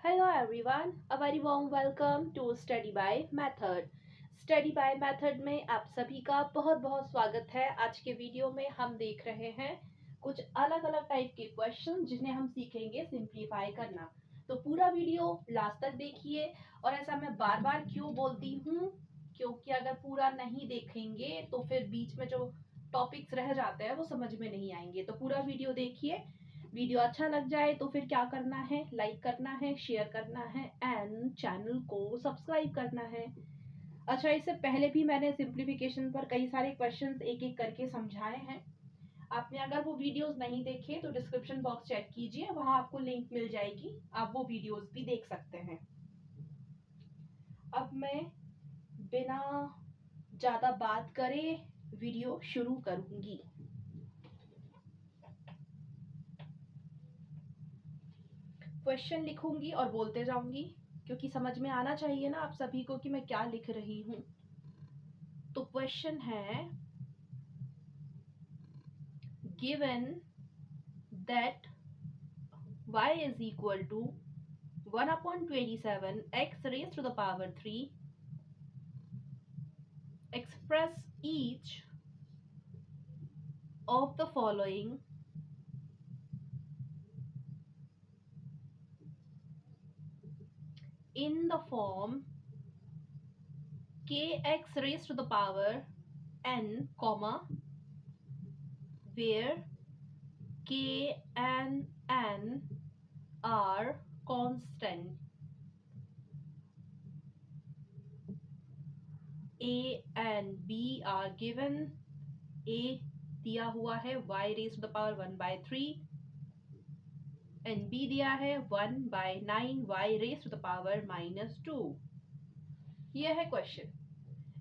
Hello everyone, a very warm welcome to Study by Method. Study by Method में आप सभी का बहुत बहुत स्वागत है। आज के वीडियो में हम देख रहे हैं कुछ अलग अलग टाइप के क्वेश्चन जिन्हें हम सीखेंगे सिंप्लीफाई करना। तो पूरा वीडियो लास्ट तक देखिए। और ऐसा मैं बार बार क्यों बोलती हूँ, क्योंकि अगर पूरा नहीं देखेंगे तो फिर बीच में जो टॉपिक्स रह जाते हैं वो समझ में नहीं आएंगे। तो पूरा वीडियो देखिए। वीडियो अच्छा लग जाए तो फिर क्या करना है, लाइक करना है, शेयर करना है एंड चैनल को सब्सक्राइब करना है। अच्छा, इससे पहले भी मैंने सिंप्लीफिकेशन पर कई सारे क्वेश्चंस एक एक करके समझाए हैं। आपने अगर वो वीडियोस नहीं देखे तो डिस्क्रिप्शन बॉक्स चेक कीजिए, वहां आपको लिंक मिल जाएगी, आप वो वीडियोस भी देख सकते हैं। अब मैं बिना ज्यादा बात करे वीडियो शुरू करूंगी। क्वेश्चन लिखूंगी और बोलते जाऊंगी, क्योंकि समझ में आना चाहिए ना आप सभी को कि मैं क्या लिख रही हूं। तो क्वेश्चन है, given that y is equal to 1/27 x raised to the power 3, express each of the following in the form kx raised to the power n, comma, where k and n are constant. A and B are given. A दिया हुआ है y raised to the power 1/3 and B दिया है 1/9 y raised to the power -2. यह है question.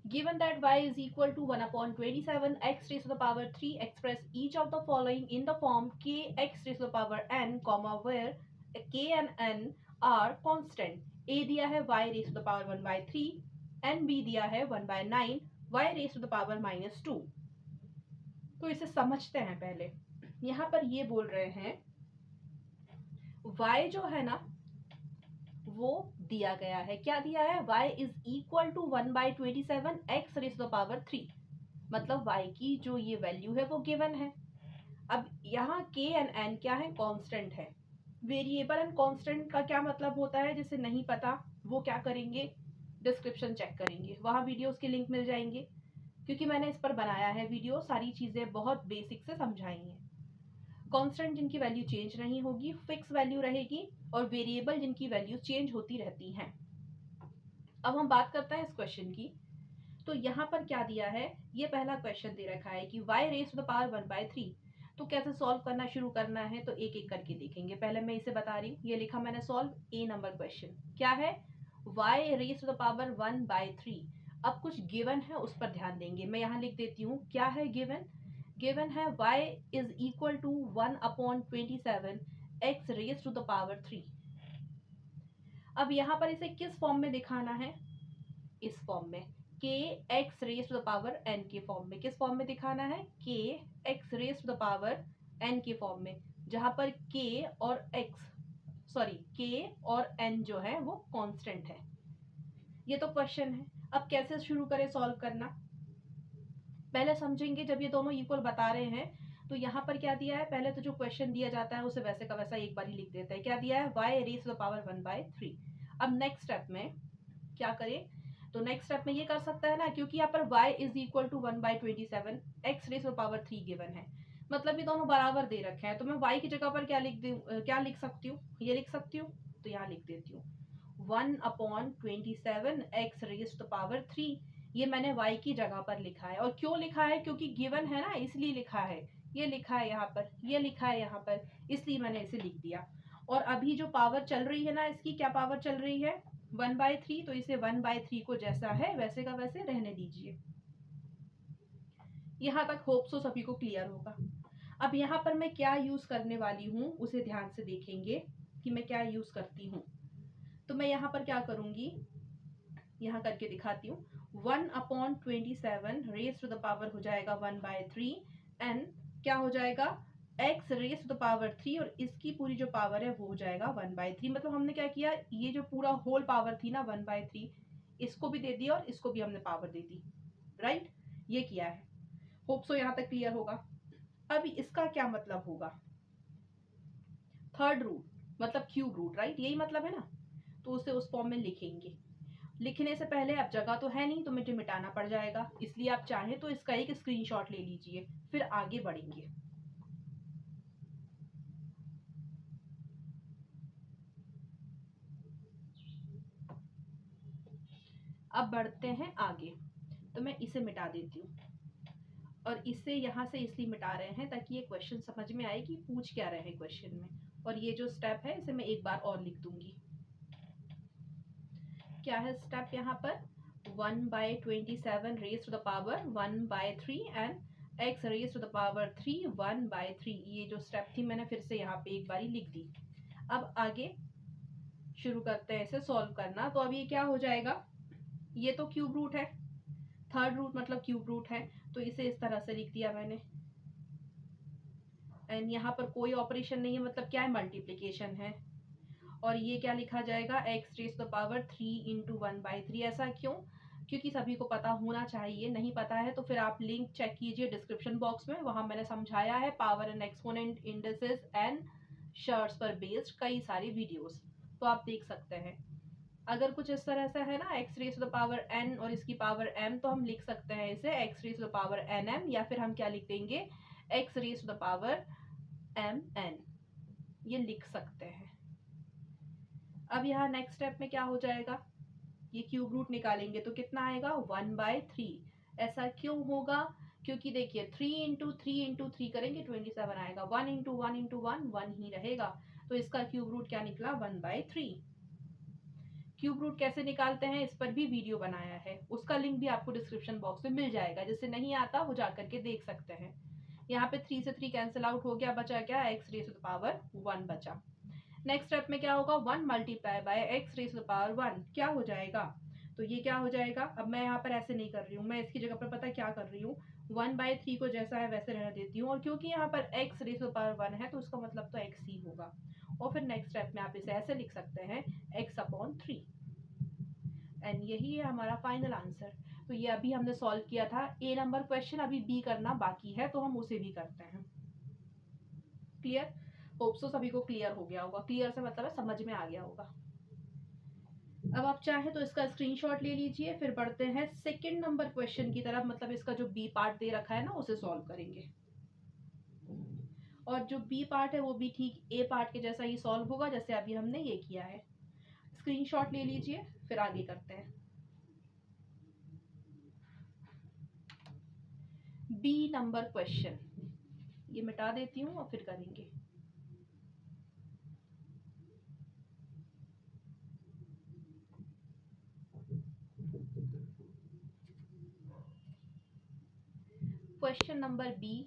Given that y is equal to 1/27 x raised to the power 3, express each of the following in the form k x raised to the power n, comma, where k and n are constant. A दिया है y raised to the power 1/3 and B दिया है 1/9 y raised to the power -2. तो इसे समझते हैं पहले। यहाँ पर ये बोल रहे हैं y जो है ना वो दिया गया है। क्या दिया है? y is equal to 1/27 x raise to the power 3, मतलब y की जो ये वैल्यू है वो गिवन है। अब यहाँ k एंड n क्या है? कांस्टेंट है। वेरिएबल एंड कांस्टेंट का क्या मतलब होता है, जिसे नहीं पता वो क्या करेंगे, डिस्क्रिप्शन चेक करेंगे, वहां वीडियोस के लिंक मिल जाएंगे, क्योंकि मैंने इस पर बनाया है वीडियो, सारी चीजें बहुत बेसिक से समझाई हैं। कांस्टेंट जिनकी वैल्यू चेंज नहीं होगी, फिक्स वैल्यू रहेगी, और वेरिएबल जिनकी वैल्यू चेंज होती रहती हैं। अब हम बात करते हैं इस क्वेश्चन की। तो यहाँ पर क्या दिया है, ये पहला क्वेश्चन दे रखा है कि y raise to the power 1/3। तो कैसे सॉल्व करना शुरू करना है, तो एक एक करके देखेंगे। पहले मैं इसे बता रही हूँ, ये लिखा मैंने सॉल्व। ए नंबर क्वेश्चन क्या है, y raise to the power 1/3। अब कुछ गिवन है उस पर ध्यान देंगे। मैं यहाँ लिख देती हूँ क्या है गिवन। गिवन है y is equal to 1/27 x raise to the power 3। अब यहाँ पर इसे किस फॉर्म में दिखाना है, इस फॉर्म में, k x raise to the power n के फॉर्म में। किस फॉर्म में दिखाना है? k x raise to the power n के फॉर्म में, जहां पर k और n जो है वो कांस्टेंट है। ये तो क्वेश्चन है। अब कैसे शुरू करें सॉल्व करना, पहले समझेंगे। जब ये दोनों इक्वल बता रहे हैं तो यहाँ पर क्या दिया है, पहले तो जो क्वेश्चन दिया जाता है उसे वैसे का वैसा एक बार ही लिख देते हैं। क्या दिया है? y raise to the power 1/3। अब नेक्स्ट स्टेप में क्या करें, तो नेक्स्ट स्टेप में ये कर सकता है ना, क्योंकि यहाँ पर y is equal to 1/27 x raise to the power 3 given है, मतलब ये दोनों बराबर दे रखे हैं। तो मैं y की जगह पर क्या लिख सकती हूँ, ये लिख सकती हूँ। तो यहाँ लिख देती हूँ 1/27 x raise to the power 3। ये मैंने y की जगह पर लिखा है। और क्यों लिखा है? क्योंकि गिवन है ना, इसलिए लिखा है। ये लिखा है यहाँ पर, ये लिखा है यहाँ पर, इसलिए मैंने इसे लिख दिया। और अभी जो पावर चल रही है ना, इसकी क्या पावर चल रही है? 1/3। तो इसे 1/3 को जैसा है वैसे का वैसे रहने दीजिए। यहाँ तक होप सो सभी को क्लियर होगा। अब यहाँ पर मैं क्या यूज करने वाली हूँ उसे ध्यान से देखेंगे कि मैं क्या यूज करती हूँ। तो मैं यहाँ पर क्या करूंगी, यहाँ करके दिखाती हूँ। 1/27 रेज़ टू द पावर हो जाएगा 1/3 एंड क्या हो जाएगा, x raise to the power 3 और इसकी पूरी जो पावर है वो हो जाएगा 1/3। मतलब हमने क्या किया, ये जो पूरा होल पावर थी ना 1/3, इसको भी दे दिया और इसको भी हमने पावर दे दी, राइट। ये किया है। होप सो यहाँ तक क्लियर होगा। अब इसका क्या मतलब होगा, थर्ड रूट मतलब क्यूब रूट, राइट, यही मतलब है ना। तो उसे उस फॉर्म में लिखेंगे। लिखने से पहले अब जगह तो है नहीं तो मुझे मिटाना पड़ जाएगा, इसलिए आप चाहें तो इसका एक स्क्रीनशॉट ले लीजिए, फिर आगे बढ़ेंगे। अब बढ़ते हैं आगे, तो मैं इसे मिटा देती हूँ और इसे यहाँ से इसलिए मिटा रहे हैं ताकि ये क्वेश्चन समझ में आए कि पूछ क्या रहे हैं क्वेश्चन में। और ये जो स्टेप है इसे मैं एक बार और लिख दूंगी। क्या है स्टेप यहाँ पर, 1/27 raise to the power 1/3 and x raise to the power 3 1/3। ये जो स्टेप थी मैंने फिर से यहाँ पे एक बारी लिख दी। अब आगे शुरू करते हैं इसे सॉल्व करना। तो अब ये क्या हो जाएगा, ये तो क्यूब रूट है, थर्ड रूट मतलब क्यूब रूट है, तो इसे इस तरह से लिख दिया मैंने। एंड यहाँ पर कोई ऑपरेशन नहीं है, मतलब क्या है, मल्टीप्लीकेशन है। और ये क्या लिखा जाएगा, x raise to the power 3 into 1/3। ऐसा क्यों, क्योंकि सभी को पता होना चाहिए, नहीं पता है तो फिर आप लिंक चेक कीजिए डिस्क्रिप्शन बॉक्स में, वहां मैंने समझाया है power and exponent indices and shirts पर बेस्ड कई सारी वीडियोस, तो आप देख सकते हैं। अगर कुछ इस तरह से है ना, x raise to the power n और इसकी पावर m, तो हम लिख सकते हैं इसे x raise to the power nm, या फिर हम क्या लिख देंगे, x raise to the power mn, ये लिख सकते हैं। अब यहाँ नेक्स्ट स्टेप में क्या हो जाएगा, ये क्यूब रूट निकालेंगे तो कितना आएगा, 1/3। ऐसा क्यों होगा, क्योंकि देखिए 3 इंटू 3 इंटू 3 करेंगे 27 आएगा, 1 इंटू 1 इंटू 1 1 ही रहेगा, तो इसका क्यूब रूट क्या निकला, 1/3। क्यूब रूट कैसे निकालते हैं इस पर भी वीडियो बनाया है, उसका लिंक भी आपको डिस्क्रिप्शन बॉक्स में मिल जाएगा, जिससे नहीं आता वो जा करके देख सकते हैं। यहाँ पे 3 से 3 कैंसिल आउट हो गया, बचा क्या, x raise to the power 1 बचा। नेक्स्ट स्टेप में क्या होगा, 1 multiply by x raise to the power 1 क्या हो जाएगा, तो ये क्या हो जाएगा। अब मैं यहाँ पर ऐसे नहीं कर रही हूँ, मैं इसकी जगह पर पता क्या कर रही हूँ, 1/3 को जैसा है वैसे रहने देती हूँ, और क्योंकि यहाँ पर x raise to the power 1 है तो उसका मतलब तो x ही होगा। और फिर नेक्स्ट स्टेप में आप इसे ऐसे लिख सकते हैं, x/3। एंड यही है हमारा फाइनल आंसर। तो ये अभी हमने सॉल्व किया था ए नंबर क्वेश्चन, अभी बी करना बाकी है तो हम उसे भी करते हैं। क्लियर, होप सो सभी को क्लियर हो गया होगा, क्लियर से मतलब है समझ में आ गया होगा। अब आप चाहे तो इसका स्क्रीनशॉट ले लीजिए, फिर बढ़ते हैं सेकंड नंबर क्वेश्चन की तरफ, मतलब इसका जो बी पार्ट दे रखा है ना उसे सॉल्व करेंगे। और जो बी पार्ट है वो भी ठीक ए पार्ट के जैसा ही सॉल्व होगा जैसे अभी हमने ये किया है। स्क्रीनशॉट ले लीजिए फिर आगे करते हैं। बी नंबर क्वेश्चन, ये मिटा देती हूँ और फिर करेंगे। क्वेश्चन नंबर बी,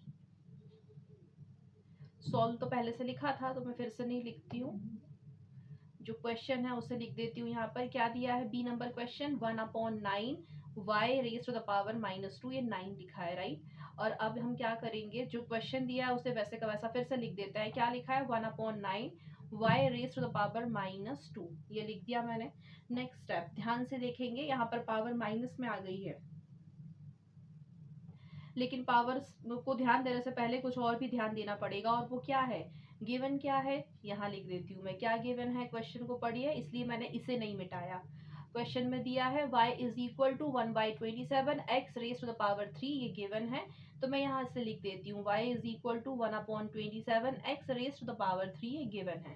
सॉल्व तो पहले से लिखा था तो मैं फिर से नहीं लिखती हूँ, जो क्वेश्चन है उसे लिख देती हूँ। यहाँ पर क्या दिया है B number question, 1/9 y raise to the power -2, ये 9 लिखा है, राइट। और अब हम क्या करेंगे, जो क्वेश्चन दिया है उसे वैसे का वैसा फिर से लिख देते हैं। क्या लिखा है, 1/9 y raise to the power -2, ये लिख दिया मैंने। नेक्स्ट स्टेप ध्यान से देखेंगे, यहाँ पर पावर माइनस में आ गई है, लेकिन पावर को ध्यान देने से पहले कुछ और भी ध्यान देना पड़ेगा, और वो क्या है, गिवन क्या है, यहाँ लिख देती हूँ मैं। क्या गिवन है, क्वेश्चन को पढ़िए, इसलिए मैंने इसे नहीं मिटाया। क्वेश्चन में दिया है y is equal to 1/27 x raise to the power 3, ये गिवन है, तो मैं यहाँ से लिख देती हूँ y is equal to 1/27 x raise to the power 3, ये गिवन है।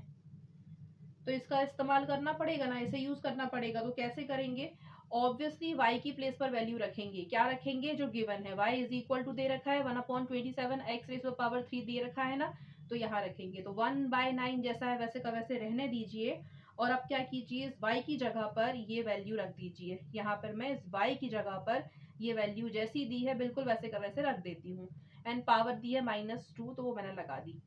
तो इसका इस्तेमाल करना पड़ेगा ना, इसे यूज करना पड़ेगा, तो कैसे करेंगे, ऑब्वियसली y की प्लेस पर वैल्यू रखेंगे। क्या रखेंगे, जो गिवन है, y इज इक्वल टू दे रखा है 1/27 x raise to the power 3 दे रखा है ना, तो यहाँ रखेंगे। तो 1/9 जैसा है वैसे का वैसे रहने दीजिए, और अब क्या कीजिए, इस y की जगह पर ये वैल्यू रख दीजिए। यहाँ पर मैं इस y की जगह पर ये वैल्यू जैसी दी है बिल्कुल वैसे का वैसे रख देती हूँ। एंड पावर दी है -2, तो वो मैंने लगा दी।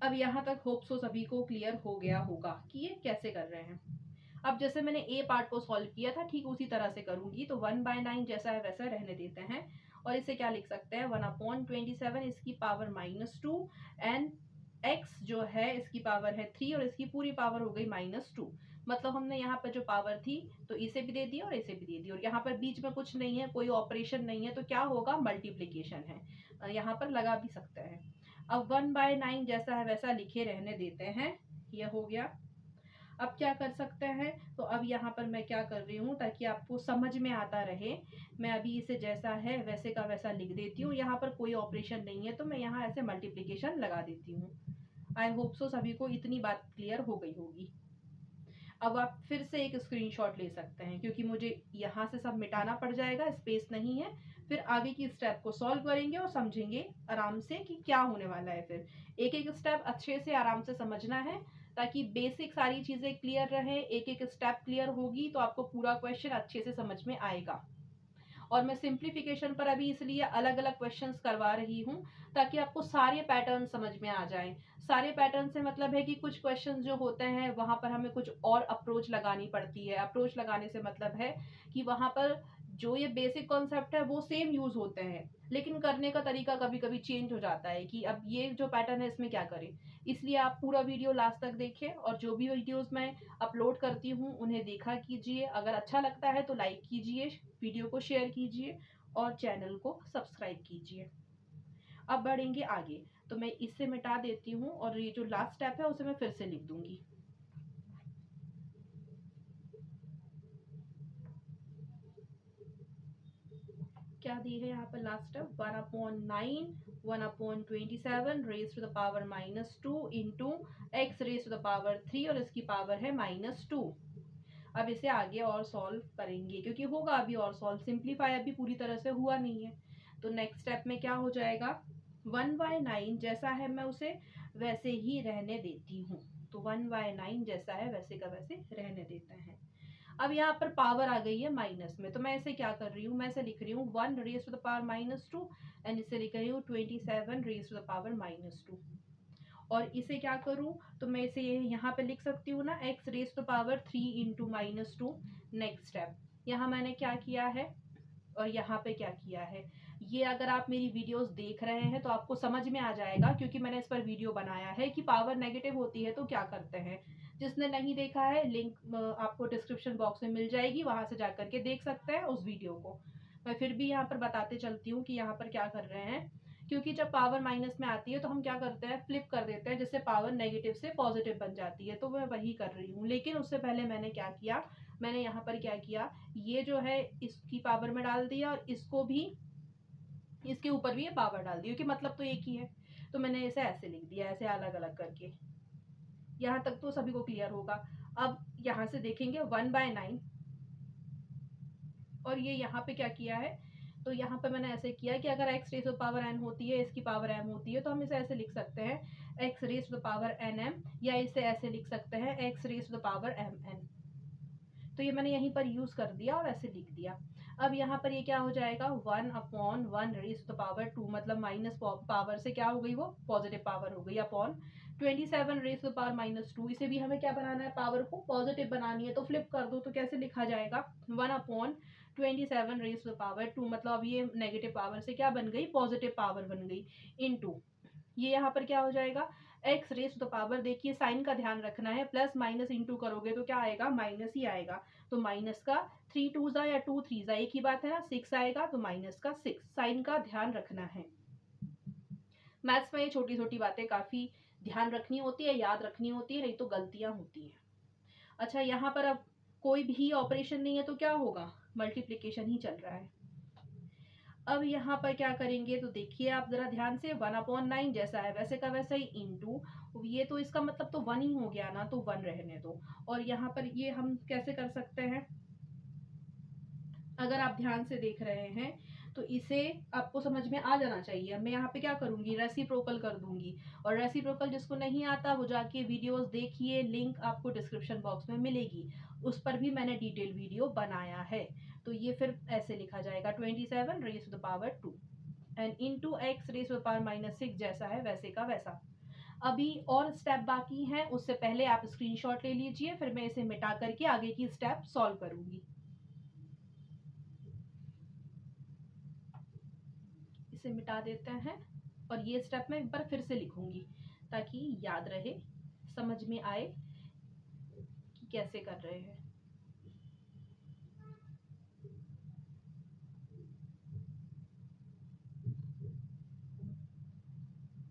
अब यहाँ तक होप सो सभी को क्लियर हो गया होगा कि ये कैसे कर रहे हैं। अब जैसे मैंने ए पार्ट को सॉल्व किया था ठीक उसी तरह से करूंगी, तो 1/9 जैसा है वैसा रहने देते हैं, और इसे क्या लिख सकते हैं 1/27 इसकी पावर -2 एंड x जो है इसकी पावर है 3 और इसकी पूरी पावर हो गई -2। मतलब हमने यहाँ पर जो पावर थी तो इसे भी दे दी और इसे भी दे दी और यहाँ पर बीच में कुछ नहीं है, कोई ऑपरेशन नहीं है, तो क्या होगा मल्टीप्लीकेशन है, यहाँ पर लगा भी सकते हैं। अब 1/9 जैसा है वैसा लिखे रहने देते हैं, यह हो गया। अब क्या कर सकते हैं, तो अब यहाँ पर मैं क्या कर रही हूँ ताकि आपको समझ में आता रहे, मैं अभी इसे जैसा है वैसे का वैसा लिख देती हूँ। यहाँ पर कोई ऑपरेशन नहीं है तो मैं यहाँ ऐसे मल्टीप्लीकेशन लगा देती हूँ। आई होप सो सभी को इतनी बात क्लियर हो गई होगी। अब आप फिर से एक स्क्रीनशॉट ले सकते हैं क्योंकि मुझे यहाँ से सब मिटाना पड़ जाएगा, स्पेस नहीं है। फिर आगे की स्टेप को सॉल्व करेंगे और समझेंगे आराम से कि क्या होने वाला है। फिर एक एक स्टेप अच्छे से आराम से समझना है ताकि बेसिक सारी चीजें क्लियर रहे। एक एक स्टेप क्लियर होगी तो आपको पूरा क्वेश्चन अच्छे से समझ में आएगा। और मैं सिंप्लीफिकेशन पर अभी इसलिए अलग अलग क्वेश्चंस करवा रही हूँ ताकि आपको सारे पैटर्न समझ में आ जाएं। सारे पैटर्न से मतलब है कि कुछ क्वेश्चंस जो होते हैं वहां पर हमें कुछ और अप्रोच लगानी पड़ती है। अप्रोच लगाने से मतलब है कि वहां पर जो ये बेसिक कॉन्सेप्ट है वो सेम यूज होते हैं, लेकिन करने का तरीका कभी कभी चेंज हो जाता है कि अब ये जो पैटर्न है इसमें क्या करें। इसलिए आप पूरा वीडियो लास्ट तक देखें और जो भी वीडियोस मैं अपलोड करती हूँ उन्हें देखा कीजिए। अगर अच्छा लगता है तो लाइक कीजिए, वीडियो को शेयर कीजिए और चैनल को सब्सक्राइब कीजिए। अब बढ़ेंगे आगे, तो मैं इससे मिटा देती हूँ और ये जो लास्ट स्टेप है उसे मैं फिर से लिख दूंगी। क्या दी है यहाँ पर last step 1/9 1/27 raise to the power -2 into x raise to the power 3 और इसकी पावर है -2। अब इसे आगे और सॉल्व करेंगे क्योंकि होगा अभी और सॉल्व, सिंप्लीफाई अभी पूरी तरह से हुआ नहीं है। तो नेक्स्ट स्टेप में क्या हो जाएगा 1/9 जैसा है मैं उसे वैसे ही रहने देती हूँ। तो 1/9 जैसा है वैसे का वैसे रहने देते हैं। अब यहाँ पर पावर आ गई है माइनस में, तो मैं इसे क्या कर रही हूँ, मैं इसे लिख रही हूँ 1 raise to the power -2 and इसे लिख रही हूँ 27 रेज टू द पावर -2। और इसे क्या करूँ, तो मैं इसे यहाँ पे लिख सकती हूँ ना x raise to power 3 into -2। Next step यहाँ मैंने क्या किया है और यहाँ पे क्या किया है, ये अगर आप मेरी वीडियोस देख रहे हैं तो आपको समझ में आ जाएगा क्योंकि मैंने इस पर वीडियो बनाया है कि पावर नेगेटिव होती है तो क्या करते हैं। जिसने नहीं देखा है लिंक आपको डिस्क्रिप्शन बॉक्स में मिल जाएगी, वहां से जाकर के देख सकते हैं उस वीडियो को। मैं फिर भी यहाँ पर बताते चलती हूँ कि यहाँ पर क्या कर रहे हैं, क्योंकि जब पावर माइनस में आती है तो हम क्या करते हैं फ्लिप कर देते हैं जिससे पावर नेगेटिव से पॉजिटिव बन जाती है। तो मैं वही कर रही हूँ, लेकिन उससे पहले मैंने क्या किया, मैंने यहाँ पर क्या किया, ये जो है इसकी पावर में डाल दिया और इसको भी इसके ऊपर भी ये पावर डाल दी क्योंकि मतलब तो एक ही है। तो मैंने इसे ऐसे लिख दिया, ऐसे अलग अलग करके। यहाँ तक तो सभी को क्लियर होगा। अब यहाँ से देखेंगे 1/9 और ये यहाँ पे क्या किया है, तो यहाँ पे मैंने ऐसे किया कि अगर x raise to power n होती है, इसकी पावर m होती है, तो हम इसे ऐसे लिख सकते हैं x raise to power nm या इसे ऐसे लिख सकते हैं x raise to power mn। तो ये मैंने यहीं पर यूज कर दिया और ऐसे लिख दिया। अब यहाँ पर ये क्या हो जाएगा 1/1 रेज टू पावर 2, मतलब माइनस पावर से क्या हो गई वो पॉजिटिव पावर हो गई, अपॉन 27 रेज टू पावर -2। इसे भी हमें क्या बनाना है, पावर को पॉजिटिव बनानी है, तो फ्लिप कर दो तो कैसे लिखा जाएगा 1/27 रेज टू पावर 2, मतलब अब ये नेगेटिव पावर से क्या बन गई पॉजिटिव पावर बन गई, इनटू ये यहाँ पर क्या हो जाएगा x रेज टू पावर, देखिए साइन का ध्यान रखना है, प्लस माइनस इंटू करोगे तो क्या आएगा माइनस ही आएगा। तो माइनस का 3 2 या 2 3 एक ही बात है ना, 6 आएगा, तो माइनस का 6, साइन का ध्यान रखना है। मैथ्स में ये छोटी छोटी बातें काफी ध्यान रखनी होती है, याद रखनी होती है, नहीं तो गलतियां होती है। अच्छा यहाँ पर अब कोई भी ऑपरेशन नहीं है तो क्या होगा, मल्टीप्लीकेशन ही चल रहा है। अब यहाँ पर क्या करेंगे, तो देखिए आप जरा ध्यान से 1/9 जैसा है वैसे का वैसा ही इंटू ये, तो इसका मतलब तो 1 ही हो गया ना, तो 1 रहने दो। और यहाँ पर ये हम कैसे कर सकते हैं, अगर आप ध्यान से देख रहे हैं तो इसे आपको समझ में आ जाना चाहिए। मैं यहाँ पे क्या करूंगी, रेसिप्रोकल कर दूंगी। और रेसिप्रोकल जिसको नहीं आता वो जाके वीडियोस देखिए, लिंक आपको डिस्क्रिप्शन बॉक्स में मिलेगी, उस पर भी मैंने डिटेल वीडियो बनाया है। तो ये फिर ऐसे लिखा जाएगा 27 raise to the power 2 and into x raise to the power -6 जैसा है वैसे का वैसा। अभी और स्टेप बाकी हैं, उससे पहले आप स्क्रीनशॉट ले लीजिए, फिर मैं इसे मिटा करके आगे की स्टेप सॉल्व करूंगी। इसे मिटा देते हैं और ये स्टेप मैं एक बार फिर से लिखूंगी ताकि याद रहे, समझ में आए कि कैसे कर रहे हैं।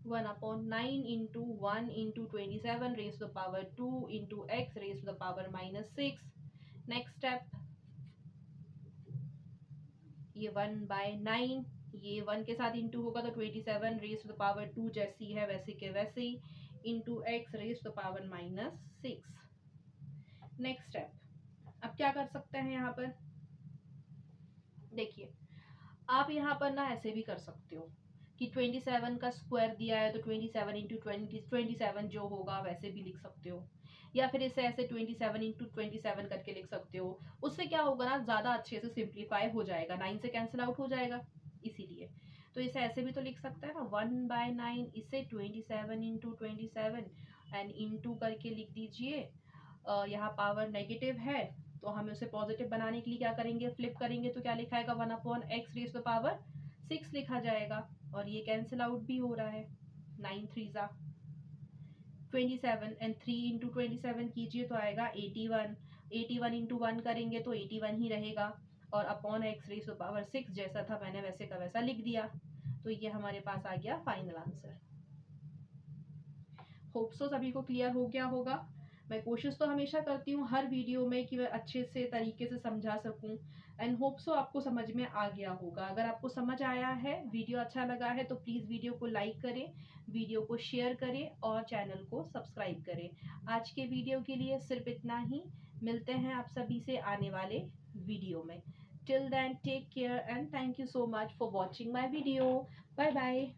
1/9 into 1 into 27 raised to the power 2 into x raised to the power -6. Next step, ये 1/9, ये 1 के साथ इंटू होगा तो 27 रेज टू द पावर 2 जैसी है वैसे के वैसे ही into x raise to the power -6। Next step, अब क्या कर सकते हैं यहाँ पर, देखिए आप यहाँ पर ना ऐसे भी कर सकते हो कि 27 का स्क्वायर दिया है तो 27 इंटू 27 जो होगा वैसे भी लिख सकते हो, या फिर इसे ऐसे 27 इंटू 27 करके लिख सकते हो। उससे क्या होगा ना, ज़्यादा अच्छे से सिंप्लीफाई हो जाएगा, 9 से कैंसिल आउट हो जाएगा, इसीलिए तो इसे ऐसे भी तो लिख सकते हैं ना, 1/9 इसे 27 इंटू 27 एंड इंटू करके लिख दीजिए। यहाँ पावर नेगेटिव है तो हमें उसे पॉजिटिव बनाने के लिए क्या करेंगे, फ्लिप करेंगे तो क्या लिखाएगा, 1/x raise to the power 6 लिखा जाएगा और ये कैंसिल आउट भी हो रहा है, 9 3 27 एंड 3 इंटू 27 कीजिए तो आएगा 81, 81 इंटू 1 करेंगे तो 81 ही रहेगा और upon x raise to power 6 जैसा था मैंने वैसे का वैसा लिख दिया, तो ये हमारे पास आ गया फाइनल आंसर। होप सो सभी को क्लियर हो गया होगा। मैं कोशिश तो हमेशा करती हूँ हर वीडियो में कि मैं अच्छे से तरीके से समझा सकूँ एंड होप सो आपको समझ में आ गया होगा। अगर आपको समझ आया है, वीडियो अच्छा लगा है तो प्लीज़ वीडियो को लाइक करें, वीडियो को शेयर करें और चैनल को सब्सक्राइब करें। आज के वीडियो के लिए सिर्फ इतना ही, मिलते हैं आप सभी से आने वाले वीडियो में। Till then take care and thank you so much for watching my video. Bye bye.